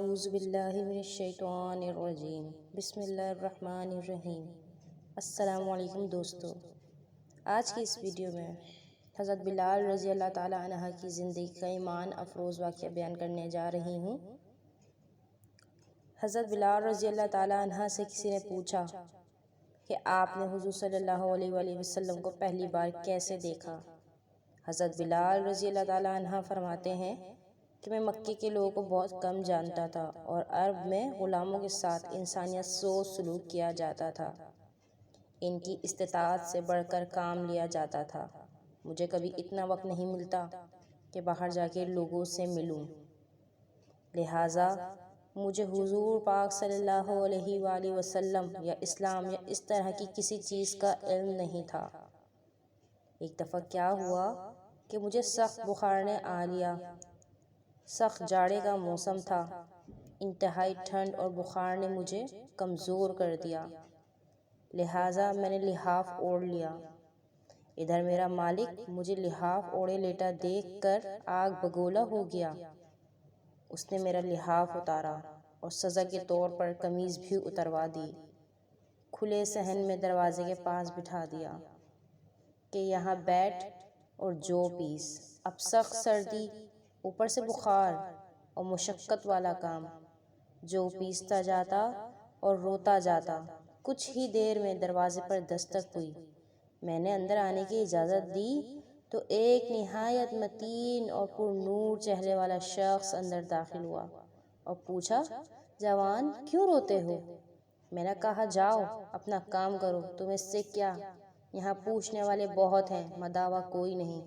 اعوذ باللہ من الشیطان الرجیم بسم اللہ الرحمن الرحیم۔ السلام علیکم دوستو، آج کی اس ویڈیو میں حضرت بلال رضی اللہ تعالی عنہ کی زندگی کا ایمان افروز واقعہ بیان کرنے جا رہی ہوں۔ حضرت بلال رضی اللہ تعالی عنہ سے کسی نے پوچھا کہ آپ نے حضور صلی اللہ علیہ وآلہ وسلم کو پہلی بار کیسے دیکھا؟ حضرت بلال رضی اللہ تعالی عنہ فرماتے ہیں کہ میں مکے کے لوگوں کو بہت کم جانتا تھا اور عرب میں غلاموں کے ساتھ انسانیت سوچ سلوک کیا جاتا تھا، ان کی استطاعت سے بڑھ کر کام لیا جاتا تھا۔ مجھے کبھی اتنا وقت نہیں ملتا کہ باہر جا کے لوگوں سے ملوں، لہٰذا مجھے حضور پاک صلی اللہ علیہ وآلہ وسلم یا اسلام یا اس طرح کی کسی چیز کا علم نہیں تھا۔ ایک دفعہ کیا ہوا کہ مجھے سخت بخار نے آ لیا۔ سخت جاڑے کا موسم تھا، انتہائی ٹھنڈ اور بخار نے مجھے کمزور کر دیا، لہٰذا میں نے لحاف اوڑھ لیا۔ ادھر میرا مالک مجھے لحاف اوڑھے لیٹا دیکھ کر آگ بگولا ہو گیا۔ اس نے میرا لحاف اتارا اور سزا کے طور پر قمیض بھی اتروا دی۔ کھلے صحن میں دروازے کے پاس بٹھا دیا کہ یہاں بیٹھ اور جو پیس۔ اب سخت سردی، اوپر سے بخار اور مشقت والا کام، جو پیستا جاتا اور روتا جاتا۔ کچھ ہی دیر میں دروازے پر دستک ہوئی۔ میں نے اندر آنے کی اجازت دی تو ایک نہایت متین اور پر نور چہرے والا شخص اندر داخل ہوا اور پوچھا، جوان کیوں روتے ہو؟ میں نے کہا، جاؤ اپنا کام کرو، تمہیں اس سے کیا؟ یہاں پوچھنے والے بہت ہیں، مداوا کوئی نہیں۔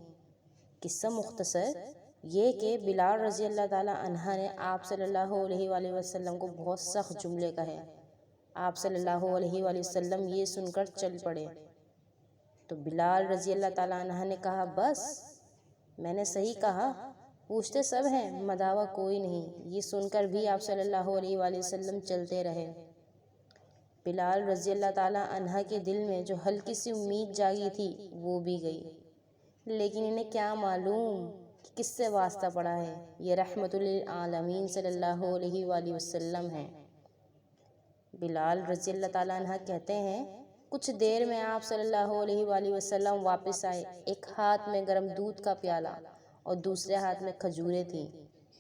قصہ مختصر یہ کہ بلال رضی اللہ تعالی عنہ نے آپ صلی اللہ علیہ وآلہ وسلم کو بہت سخت جملے کہے۔ آپ صلی اللہ علیہ وآلہ وسلم یہ سن کر چل پڑے تو بلال رضی اللہ تعالی عنہ نے کہا، بس میں نے صحیح کہا، پوچھتے سب ہیں، مداوا کوئی نہیں۔ یہ سن کر بھی آپ صلی اللہ علیہ وآلہ وسلم چلتے رہے۔ بلال رضی اللہ تعالی عنہ کے دل میں جو ہلکی سی امید جاگی تھی وہ بھی گئی، لیکن انہیں کیا معلوم کہ کس سے واسطہ پڑا ہے، یہ رحمت للعالمین صلی اللہ علیہ وآلہ وسلم ہیں۔ بلال رضی اللہ تعالیٰ عنہ کہتے ہیں، کچھ دیر میں آپ صلی اللہ علیہ وآلہ وسلم واپس آئے، ایک ہاتھ میں گرم دودھ کا پیالہ اور دوسرے ہاتھ میں کھجوریں تھیں۔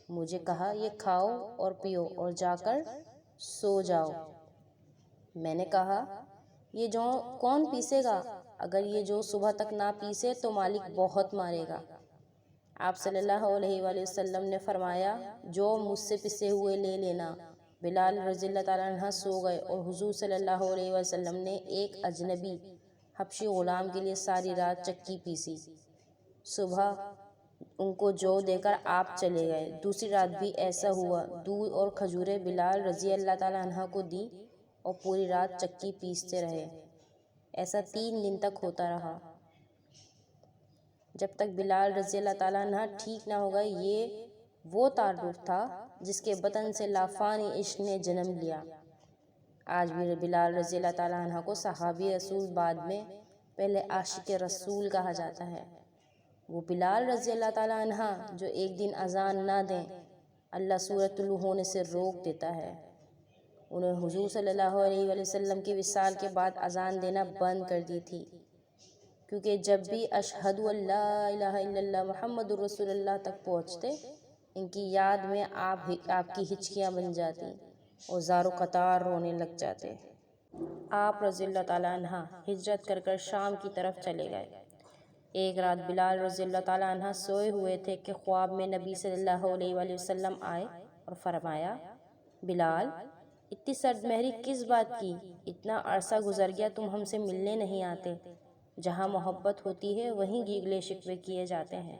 مجھے کہا، یہ کھاؤ اور پیو اور جا کر سو جاؤ۔ میں نے کہا، یہ جو کون پیسے گا؟ اگر یہ جو صبح تک نہ پیسے تو مالک بہت مارے گا۔ آپ صلی اللہ علیہ وآلہ وسلم نے فرمایا، جو مجھ سے پسے ہوئے لے لینا۔ بلال رضی اللہ تعالیٰ عنہ سو گئے اور حضور صلی اللہ علیہ وسلم نے ایک اجنبی حبشی غلام کے لیے ساری رات چکی پیسی۔ صبح ان کو جو دے کر آپ چلے گئے۔ دوسری رات بھی ایسا ہوا، دودھ اور کھجوریں بلال رضی اللہ تعالیٰ عنہ کو دی اور پوری رات چکی پیستے رہے۔ ایسا 3 دن تک ہوتا رہا، جب تک بلال رضی اللہ تعالیٰ عنہ ٹھیک نہ ہو گئے۔ یہ وہ تعارف تھا جس کے بطن سے لافانی عشق نے جنم لیا۔ آج بھی بلال رضی اللہ تعالیٰ عنہ کو صحابی رسول، بعد میں پہلے عاشق رسول کہا جاتا ہے۔ وہ بلال رضی اللہ تعالیٰ عنہ جو ایک دن اذان نہ دیں اللہ سورج طلوع ہونے سے روک دیتا ہے۔ انہوں نے حضور صلی اللہ علیہ وآلہ وسلم کے وصال کے بعد اذان دینا بند کر دی تھی، کیونکہ جب بھی اشہد ان لا الہ الا اللہ محمد رسول اللہ تک پہنچتے، ان کی یاد میں آپ کی ہچکیاں بن جاتی اور زار و قطار رونے لگ جاتے۔ آپ رضی اللہ تعالیٰ عنہ ہجرت کر کر شام کی طرف چلے گئے۔ ایک رات بلال رضی اللہ تعالیٰ عنہ سوئے ہوئے تھے کہ خواب میں نبی صلی اللہ علیہ وآلہ وسلم آئے اور فرمایا، بلال اتنی سرد مہری کس بات کی؟ اتنا عرصہ گزر گیا تم ہم سے ملنے نہیں آتے۔ جہاں محبت ہوتی ہے وہیں گیلے شکوے کیے جاتے ہیں۔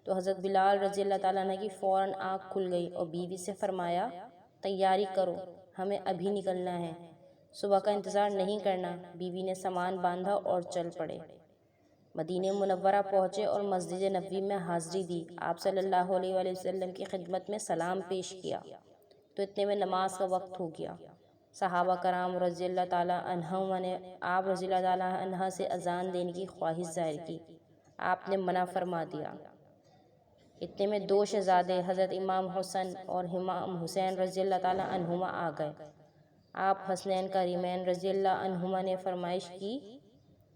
تو حضرت بلال رضی اللہ تعالیٰ عنہ کی فوراً آنکھ کھل گئی اور بیوی سے فرمایا، تیاری کرو، ہمیں ابھی نکلنا ہے، صبح کا انتظار نہیں کرنا۔ بیوی نے سامان باندھا اور چل پڑے۔ مدینہ منورہ پہنچے اور مسجد نبوی میں حاضری دی۔ آپ صلی اللہ علیہ وآلہ وسلم کی خدمت میں سلام پیش کیا تو اتنے میں نماز کا وقت ہو گیا۔ صحابہ کرام رضی اللہ تعالیٰ عنہم نے آپ رضی اللہ تعالیٰ عنہ سے اذان دینے کی خواہش ظاہر کی، آپ نے منع فرما دیا۔ اتنے میں 2 شہزادے حضرت امام حسن اور امام حسین رضی اللہ تعالیٰ عنہما آ گئے۔ آپ حسنین کریمین رضی اللہ عنہما نے فرمائش کی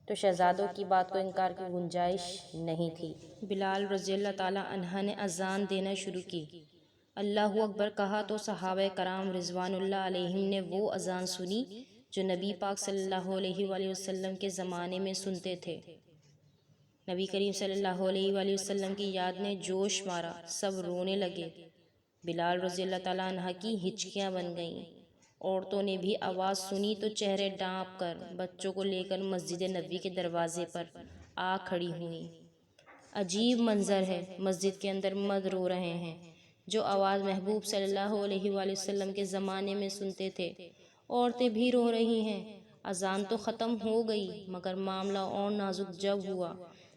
تو شہزادوں کی بات کو انکار کی گنجائش نہیں تھی۔ بلال رضی اللہ تعالیٰ عنہ نے اذان دینا شروع کی۔ اللہ اکبر کہا تو صحابہ کرام رضوان اللہ علیہم نے وہ اذان سنی جو نبی پاک صلی اللہ علیہ وآلہ وسلم کے زمانے میں سنتے تھے۔ نبی کریم صلی اللہ علیہ وآلہ وسلم کی یاد نے جوش مارا، سب رونے لگے۔ بلال رضی اللہ تعالیٰ عنہ کی ہچکیاں بن گئیں۔ عورتوں نے بھی آواز سنی تو چہرے ڈانپ کر بچوں کو لے کر مسجد نبوی کے دروازے پر آ کھڑی ہوئیں۔ عجیب منظر ہے، مسجد کے اندر مرد رو رہے ہیں جو آواز محبوب صلی اللہ علیہ وآلہ وسلم کے زمانے میں سنتے تھے، عورتیں بھی رو رہی ہیں۔ اذان تو ختم ہو گئی مگر معاملہ اور نازک جب ہوا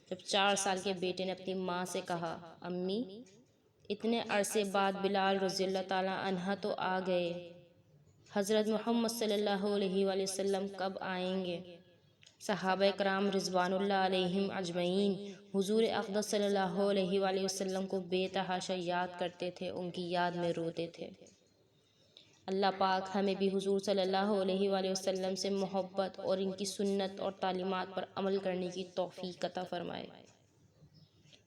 جب 4 سال کے بیٹے نے اپنی ماں سے کہا، امی اتنے عرصے بعد بلال رضی اللہ تعالیٰ عنہ تو آ گئے، حضرت محمد صلی اللہ علیہ وآلہ وسلم کب آئیں گے؟ صحابہ کرام رضوان اللہ علیہم اجمعین حضور اقدس صلی اللہ علیہ وآلہ وسلم کو بے تحاشا یاد کرتے تھے، ان کی یاد میں روتے تھے۔ اللہ پاک ہمیں بھی حضور صلی اللہ علیہ وآلہ وسلم سے محبت اور ان کی سنت اور تعلیمات پر عمل کرنے کی توفیق عطا فرمائے۔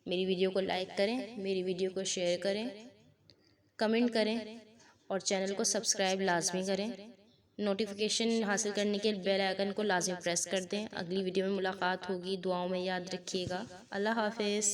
میری ویڈیو کو لائک کریں، میری ویڈیو کو شیئر کریں، کمنٹ کریں اور چینل کو سبسکرائب لازمی کریں۔ نوٹیفیکیشن حاصل کرنے کے بیل آئیکن کو لازمی پریس کر دیں۔ اگلی ویڈیو میں ملاقات ہوگی، دعاؤں میں یاد رکھیے گا۔ اللہ حافظ۔